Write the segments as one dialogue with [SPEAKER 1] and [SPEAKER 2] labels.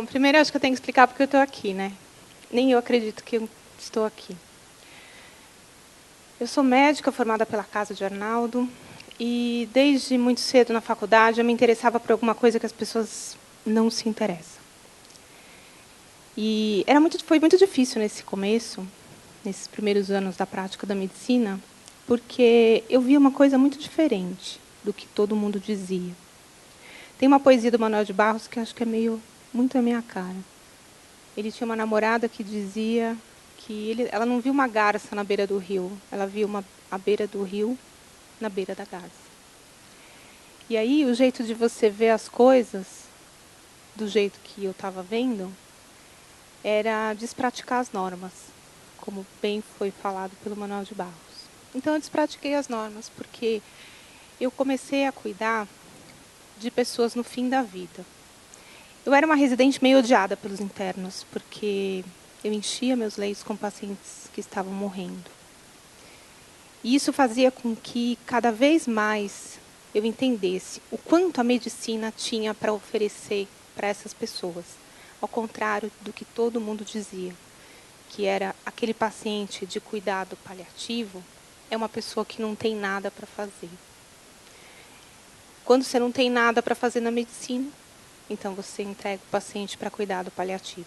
[SPEAKER 1] Bom, primeiro acho que eu tenho que explicar porque eu estou aqui, né? Nem eu acredito que eu estou aqui. Eu sou médica formada pela Casa de Arnaldo e desde muito cedo na faculdade eu me interessava por alguma coisa que as pessoas não se interessam. E foi muito difícil nesse começo, nesses primeiros anos da prática da medicina, porque eu via uma coisa muito diferente do que todo mundo dizia. Tem uma poesia do Manuel de Barros que acho que é muito a minha cara. Ele tinha uma namorada que dizia que ela não viu uma garça na beira do rio, ela viu a beira do rio na beira da garça. E aí o jeito de você ver as coisas, do jeito que eu estava vendo, era despraticar as normas, como bem foi falado pelo Manuel de Barros. Então eu despratiquei as normas, porque eu comecei a cuidar de pessoas no fim da vida. Eu era uma residente meio odiada pelos internos, porque eu enchia meus leitos com pacientes que estavam morrendo. E isso fazia com que, cada vez mais, eu entendesse o quanto a medicina tinha para oferecer para essas pessoas, ao contrário do que todo mundo dizia, que era aquele paciente de cuidado paliativo é uma pessoa que não tem nada para fazer. Quando você não tem nada para fazer na medicina, então você entrega o paciente para cuidado paliativo.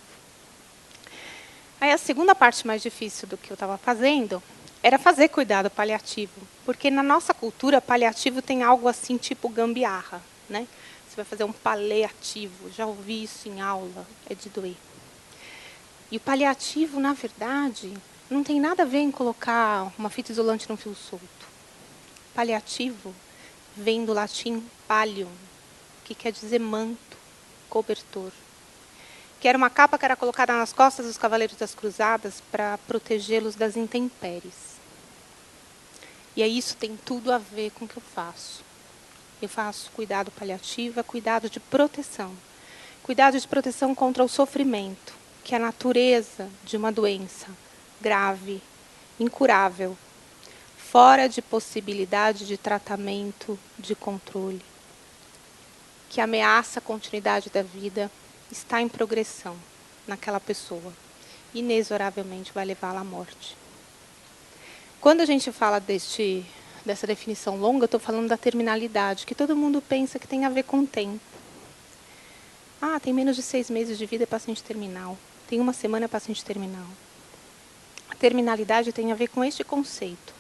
[SPEAKER 1] Aí a segunda parte mais difícil do que eu estava fazendo era fazer cuidado paliativo, porque na nossa cultura paliativo tem algo assim tipo gambiarra, né? Você vai fazer um paliativo, já ouvi isso em aula, é de doer. E o paliativo, na verdade, não tem nada a ver em colocar uma fita isolante num fio solto. Paliativo vem do latim pallium, que quer dizer manto, cobertor. Que era uma capa que era colocada nas costas dos cavaleiros das cruzadas para protegê-los das intempéries. E aí isso tem tudo a ver com o que eu faço. Eu faço cuidado paliativo, cuidado de proteção. Cuidado de proteção contra o sofrimento, que é a natureza de uma doença grave, incurável, fora de possibilidade de tratamento, de controle, que ameaça a continuidade da vida, está em progressão naquela pessoa. Inexoravelmente vai levá-la à morte. Quando a gente fala dessa definição longa, eu estou falando da terminalidade, que todo mundo pensa que tem a ver com o tempo. Ah, tem menos de 6 meses de vida, é paciente terminal. Tem 1 semana, é paciente terminal. A terminalidade tem a ver com este conceito.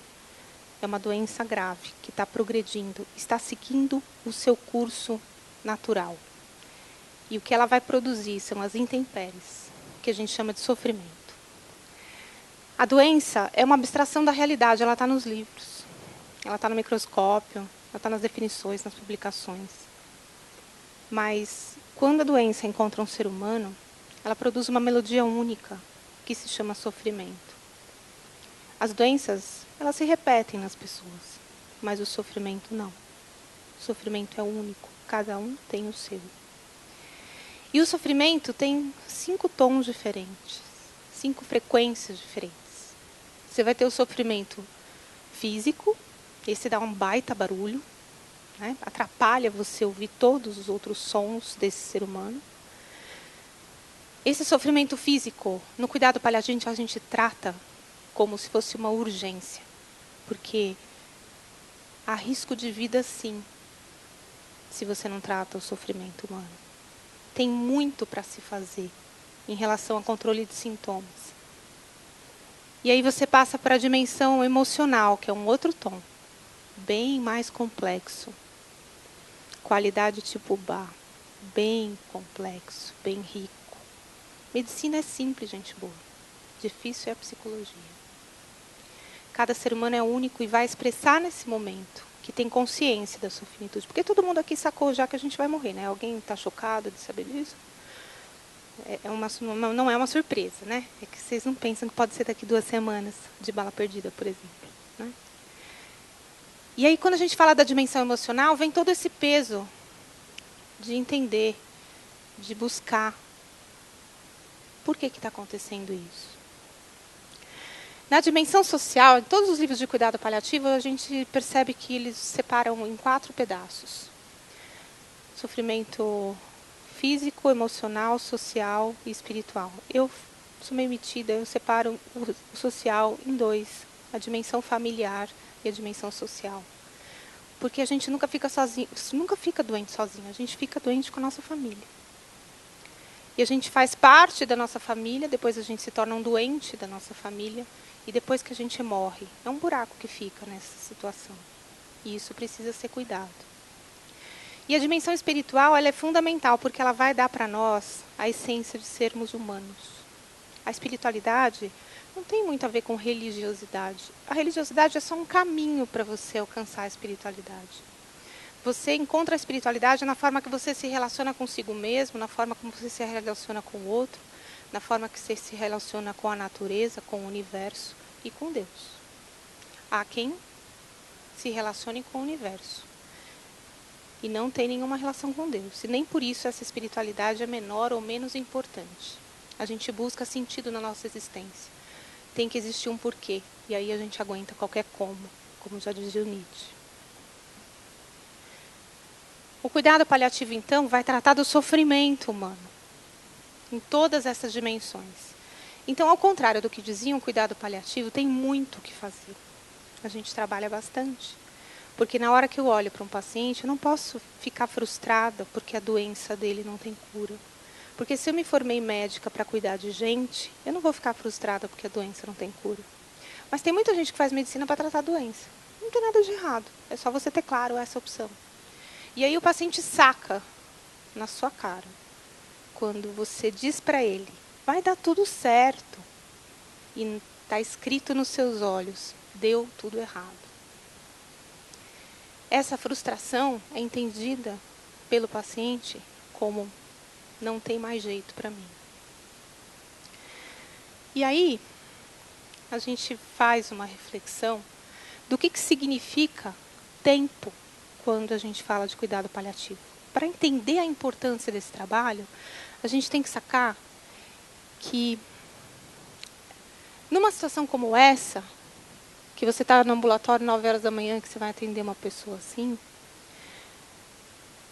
[SPEAKER 1] É uma doença grave, que está progredindo, está seguindo o seu curso natural. E o que ela vai produzir são as intempéries, que a gente chama de sofrimento. A doença é uma abstração da realidade, ela está nos livros, ela está no microscópio, ela está nas definições, nas publicações. Mas, quando a doença encontra um ser humano, ela produz uma melodia única, que se chama sofrimento. As doenças, elas se repetem nas pessoas, mas o sofrimento não. O sofrimento é único, cada um tem o seu. E o sofrimento tem 5 tons diferentes, 5 frequências diferentes. Você vai ter o sofrimento físico, esse dá um baita barulho, né? Atrapalha você ouvir todos os outros sons desse ser humano. Esse sofrimento físico, no cuidado paliativo, a gente trata como se fosse uma urgência, porque há risco de vida, sim, se você não trata o sofrimento humano. Tem muito para se fazer em relação ao controle de sintomas. E aí você passa para a dimensão emocional, que é um outro tom, bem mais complexo. Qualidade tipo Bach, bem complexo, bem rico. Medicina é simples, gente boa. Difícil é a psicologia. Cada ser humano é único e vai expressar nesse momento que tem consciência da sua finitude. Porque todo mundo aqui sacou já que a gente vai morrer, né? Alguém está chocado de saber disso? Não é uma surpresa, né? É que vocês não pensam que pode ser daqui 2 semanas de bala perdida, por exemplo, né? E aí, quando a gente fala da dimensão emocional, vem todo esse peso de entender, de buscar por que está acontecendo isso. Na dimensão social, em todos os livros de cuidado paliativo, a gente percebe que eles separam em 4 pedaços. Sofrimento físico, emocional, social e espiritual. Eu sou meio metida, eu separo o social em dois, a dimensão familiar e a dimensão social. Porque a gente nunca fica sozinho, nunca fica doente sozinho, a gente fica doente com a nossa família. E a gente faz parte da nossa família, depois a gente se torna um doente da nossa família, e depois que a gente morre, é um buraco que fica nessa situação. E isso precisa ser cuidado. E a dimensão espiritual, ela é fundamental, porque ela vai dar para nós a essência de sermos humanos. A espiritualidade não tem muito a ver com religiosidade. A religiosidade é só um caminho para você alcançar a espiritualidade. Você encontra a espiritualidade na forma que você se relaciona consigo mesmo, na forma como você se relaciona com o outro, na forma que você se relaciona com a natureza, com o universo e com Deus. Há quem se relacione com o universo e não tem nenhuma relação com Deus. E nem por isso essa espiritualidade é menor ou menos importante. A gente busca sentido na nossa existência. Tem que existir um porquê. E aí a gente aguenta qualquer como já dizia o Nietzsche. O cuidado paliativo, então, vai tratar do sofrimento humano, em todas essas dimensões. Então, ao contrário do que diziam, o cuidado paliativo tem muito o que fazer. A gente trabalha bastante. Porque na hora que eu olho para um paciente, eu não posso ficar frustrada porque a doença dele não tem cura. Porque se eu me formei médica para cuidar de gente, eu não vou ficar frustrada porque a doença não tem cura. Mas tem muita gente que faz medicina para tratar a doença. Não tem nada de errado. É só você ter claro essa opção. E aí o paciente saca na sua cara. Quando você diz para ele, vai dar tudo certo. E está escrito nos seus olhos, deu tudo errado. Essa frustração é entendida pelo paciente como não tem mais jeito para mim. E aí, a gente faz uma reflexão do que significa tempo quando a gente fala de cuidado paliativo. Para entender a importância desse trabalho, a gente tem que sacar que, numa situação como essa, que você está no ambulatório 9 horas da manhã, que você vai atender uma pessoa assim,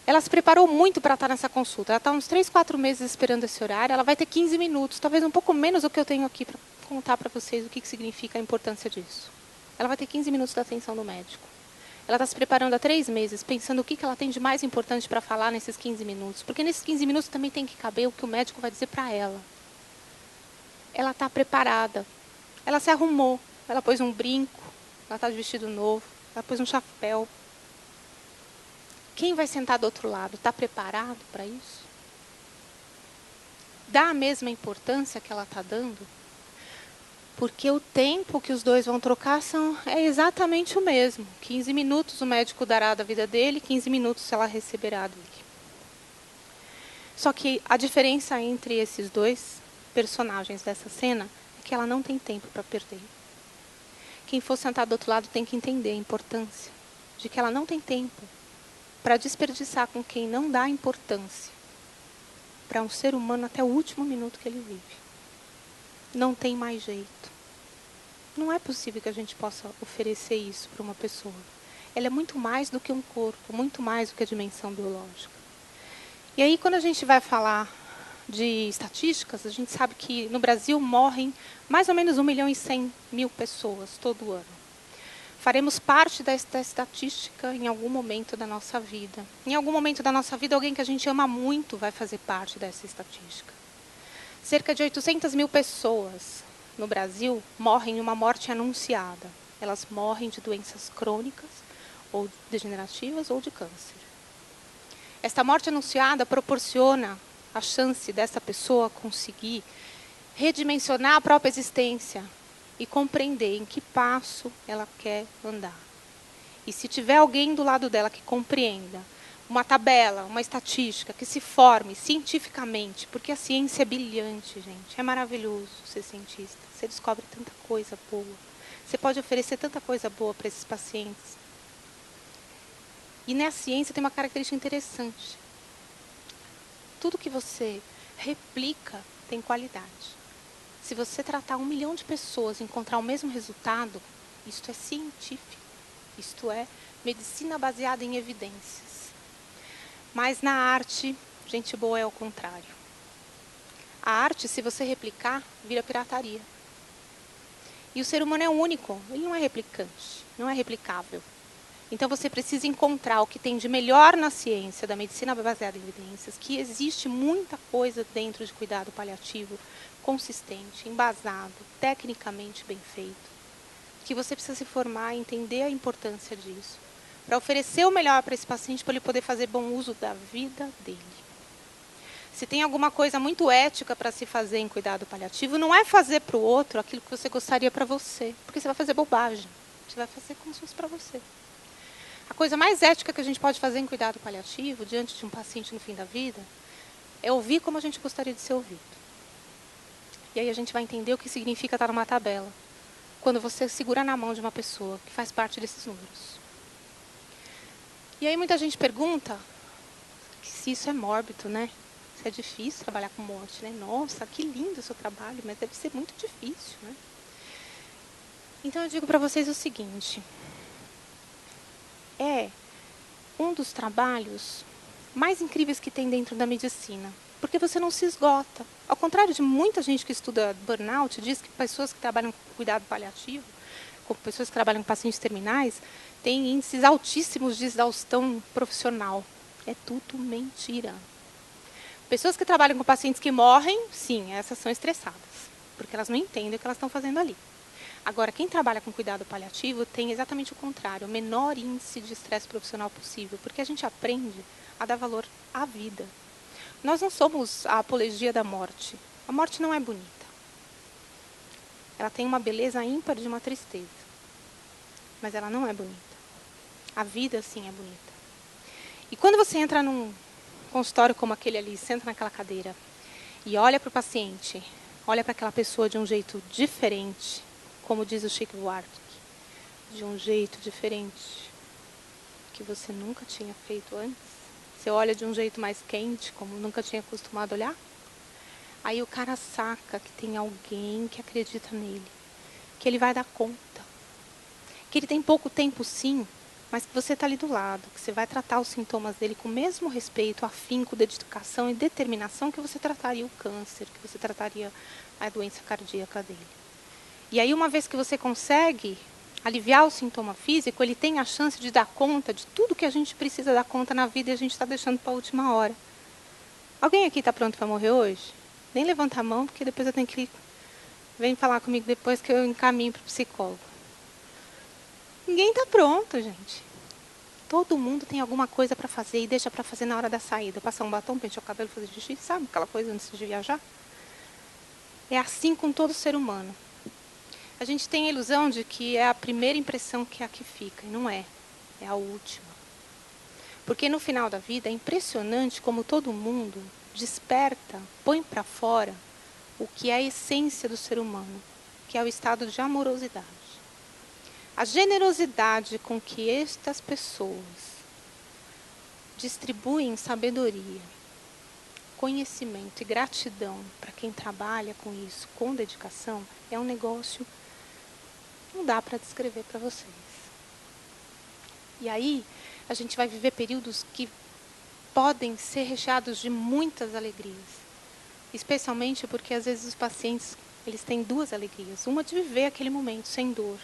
[SPEAKER 1] ela se preparou muito para estar nessa consulta. Ela está uns 3, 4 meses esperando esse horário. Ela vai ter 15 minutos, talvez um pouco menos do que eu tenho aqui para contar para vocês o que significa a importância disso. Ela vai ter 15 minutos da atenção do médico. Ela está se preparando há 3 meses, pensando o que ela tem de mais importante para falar nesses 15 minutos. Porque nesses 15 minutos também tem que caber o que o médico vai dizer para ela. Ela está preparada. Ela se arrumou. Ela pôs um brinco. Ela está de vestido novo. Ela pôs um chapéu. Quem vai sentar do outro lado está preparado para isso? Dá a mesma importância que ela está dando? Porque o tempo que os dois vão trocar é exatamente o mesmo. 15 minutos o médico dará da vida dele, 15 minutos ela receberá dele. Só que a diferença entre esses dois personagens dessa cena é que ela não tem tempo para perder. Quem for sentar do outro lado tem que entender a importância de que ela não tem tempo para desperdiçar com quem não dá importância para um ser humano até o último minuto que ele vive. Não tem mais jeito. Não é possível que a gente possa oferecer isso para uma pessoa. Ela é muito mais do que um corpo, muito mais do que a dimensão biológica. E aí, quando a gente vai falar de estatísticas, a gente sabe que no Brasil morrem mais ou menos 1.100.000 pessoas todo ano. Faremos parte desta estatística em algum momento da nossa vida. Em algum momento da nossa vida, alguém que a gente ama muito vai fazer parte dessa estatística. Cerca de 800.000 pessoas no Brasil morrem uma morte anunciada. Elas morrem de doenças crônicas, ou degenerativas, ou de câncer. Esta morte anunciada proporciona a chance dessa pessoa conseguir redimensionar a própria existência e compreender em que passo ela quer andar. E se tiver alguém do lado dela que compreenda uma tabela, uma estatística, que se forme cientificamente, porque a ciência é brilhante, gente. É maravilhoso ser cientista. Você descobre tanta coisa boa. Você pode oferecer tanta coisa boa para esses pacientes. E na ciência tem uma característica interessante. Tudo que você replica tem qualidade. Se você tratar 1 milhão de pessoas e encontrar o mesmo resultado, isto é científico. Isto é medicina baseada em evidências. Mas na arte, Gente boa é o contrário. A arte, se você replicar, vira pirataria. E o ser humano é único, ele não é replicante, não é replicável. Então você precisa encontrar o que tem de melhor na ciência, da medicina baseada em evidências, que existe muita coisa dentro de cuidado paliativo, consistente, embasado, tecnicamente bem feito, que você precisa se formar e entender a importância disso, para oferecer o melhor para esse paciente, para ele poder fazer bom uso da vida dele. Se tem alguma coisa muito ética para se fazer em cuidado paliativo, não é fazer para o outro aquilo que você gostaria para você, porque você vai fazer bobagem, você vai fazer como se fosse para você. A coisa mais ética que a gente pode fazer em cuidado paliativo, diante de um paciente no fim da vida, é ouvir como a gente gostaria de ser ouvido. E aí a gente vai entender o que significa estar numa tabela, quando você segura na mão de uma pessoa que faz parte desses números. E aí muita gente pergunta se isso é mórbido, né? Se é difícil trabalhar com morte, né? Nossa, que lindo o seu trabalho, mas deve ser muito difícil, né? Então eu digo para vocês o seguinte: é um dos trabalhos mais incríveis que tem dentro da medicina, porque você não se esgota. Ao contrário de muita gente que estuda burnout, diz que pessoas que trabalham com cuidado paliativo, com pessoas que trabalham com pacientes terminais, têm índices altíssimos de exaustão profissional. É tudo mentira. Pessoas que trabalham com pacientes que morrem, sim, essas são estressadas, porque elas não entendem o que elas estão fazendo ali. Agora, quem trabalha com cuidado paliativo tem exatamente o contrário, o menor índice de estresse profissional possível, porque a gente aprende a dar valor à vida. Nós não somos a apologia da morte. A morte não é bonita. Ela tem uma beleza ímpar de uma tristeza, mas ela não é bonita. A vida, sim, é bonita. E quando você entra num consultório como aquele ali, senta naquela cadeira e olha para o paciente, olha para aquela pessoa de um jeito diferente, como diz o Chico Buarque, de um jeito diferente, que você nunca tinha feito antes. Você olha de um jeito mais quente, como nunca tinha acostumado a olhar. Aí o cara saca que tem alguém que acredita nele, que ele vai dar conta, que ele tem pouco tempo sim, mas que você está ali do lado, que você vai tratar os sintomas dele com o mesmo respeito, afinco, dedicação e determinação que você trataria o câncer, que você trataria a doença cardíaca dele. E aí, uma vez que você consegue aliviar o sintoma físico, ele tem a chance de dar conta de tudo que a gente precisa dar conta na vida e a gente está deixando para a última hora. Alguém aqui está pronto para morrer hoje? Nem levanta a mão, porque depois eu tenho que... Vem falar comigo depois que eu encaminho para o psicólogo. Ninguém está pronto, gente. Todo mundo tem alguma coisa para fazer e deixa para fazer na hora da saída. Passar um batom, pentear o cabelo, fazer xixi, sabe aquela coisa antes de viajar? É assim com todo ser humano. A gente tem a ilusão de que é a primeira impressão que é a que fica, e não é. É a última. Porque no final da vida é impressionante como todo mundo desperta, põe para fora o que é a essência do ser humano, que é o estado de amorosidade. A generosidade com que estas pessoas distribuem sabedoria, conhecimento e gratidão para quem trabalha com isso, com dedicação, é um negócio que não dá para descrever para vocês. E aí, a gente vai viver períodos que podem ser recheados de muitas alegrias. Especialmente porque, às vezes, os pacientes eles têm duas alegrias. Uma de viver aquele momento sem dor.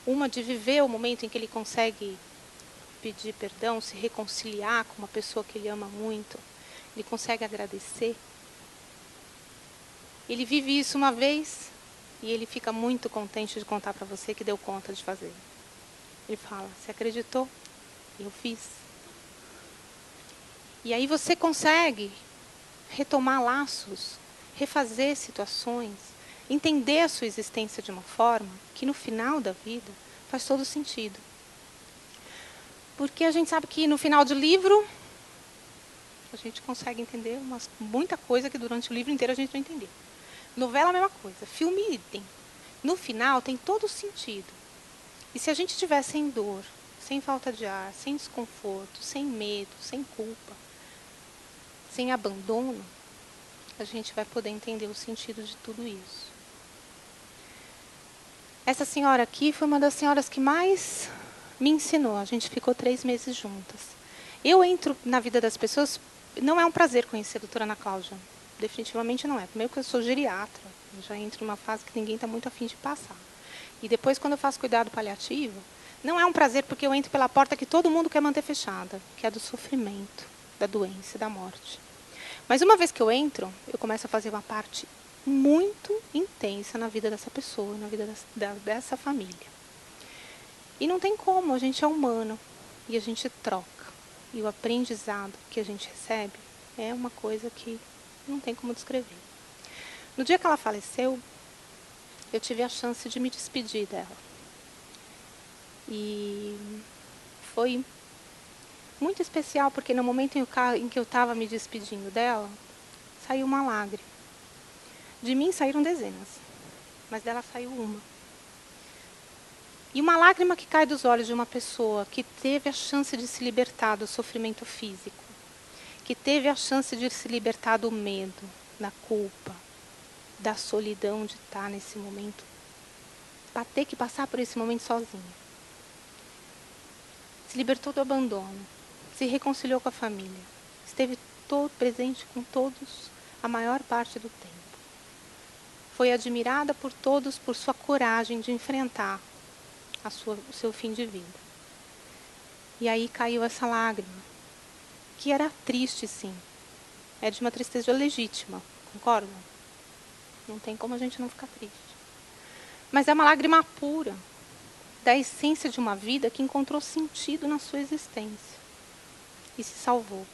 [SPEAKER 1] Uma de viver o momento em que ele consegue pedir perdão, se reconciliar com uma pessoa que ele ama muito. Ele consegue agradecer. Ele vive isso uma vez e ele fica muito contente de contar para você que deu conta de fazer. Ele fala, você acreditou? Eu fiz. E aí você consegue retomar laços, refazer situações, entender a sua existência de uma forma que no final da vida faz todo sentido. Porque a gente sabe que no final do livro a gente consegue entender muita coisa que durante o livro inteiro a gente não entendeu. Novela é a mesma coisa, filme idem. No final tem todo sentido. E se a gente estiver sem dor, sem falta de ar, sem desconforto, sem medo, sem culpa, sem abandono, a gente vai poder entender o sentido de tudo isso. Essa senhora aqui foi uma das senhoras que mais me ensinou. A gente ficou 3 meses juntas. Eu entro na vida das pessoas não é um prazer conhecer a doutora Ana Cláudia. Definitivamente não é. Primeiro que eu sou geriatra, eu já entro numa fase que ninguém está muito afim de passar. E depois, quando eu faço cuidado paliativo, não é um prazer porque eu entro pela porta que todo mundo quer manter fechada, que é do sofrimento, da doença e da morte. Mas uma vez que eu entro, eu começo a fazer uma parte muito intensa na vida dessa pessoa, na vida dessa família. E não tem como, a gente é humano e a gente troca. E o aprendizado que a gente recebe é uma coisa que não tem como descrever. No dia que ela faleceu, eu tive a chance de me despedir dela. E foi muito especial, porque no momento em que eu estava me despedindo dela, saiu uma lágrima. De mim saíram dezenas, mas dela saiu uma. E uma lágrima que cai dos olhos de uma pessoa que teve a chance de se libertar do sofrimento físico, que teve a chance de se libertar do medo, da culpa, da solidão de estar nesse momento, para ter que passar por esse momento sozinha. Se libertou do abandono, se reconciliou com a família, esteve todo presente com todos a maior parte do tempo. Foi admirada por todos por sua coragem de enfrentar o seu fim de vida. E aí caiu essa lágrima, que era triste, sim. É de uma tristeza legítima, concordam? Não tem como a gente não ficar triste. Mas é uma lágrima pura, da essência de uma vida que encontrou sentido na sua existência e se salvou.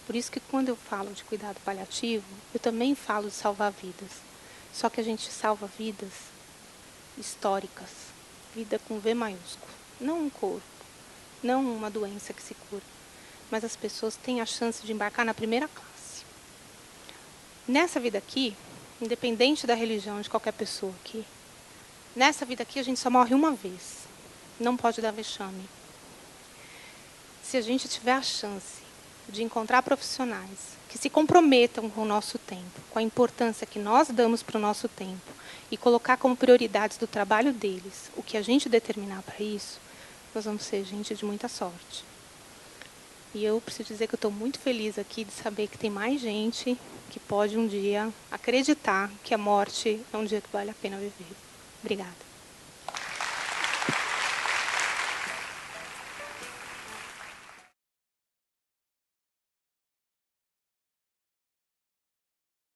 [SPEAKER 1] Por isso que quando eu falo de cuidado paliativo, eu também falo de salvar vidas. Só que a gente salva vidas históricas, vida com V maiúsculo. Não um corpo, não uma doença que se cura, mas as pessoas têm a chance de embarcar na primeira classe. Nessa vida aqui, independente da religião de qualquer pessoa aqui, nessa vida aqui a gente só morre uma vez. Não pode dar vexame. Se a gente tiver a chance de encontrar profissionais que se comprometam com o nosso tempo, com a importância que nós damos para o nosso tempo e colocar como prioridades do trabalho deles o que a gente determinar para isso, nós vamos ser gente de muita sorte. E eu preciso dizer que eu estou muito feliz aqui de saber que tem mais gente que pode um dia acreditar que a morte é um dia que vale a pena viver. Obrigada.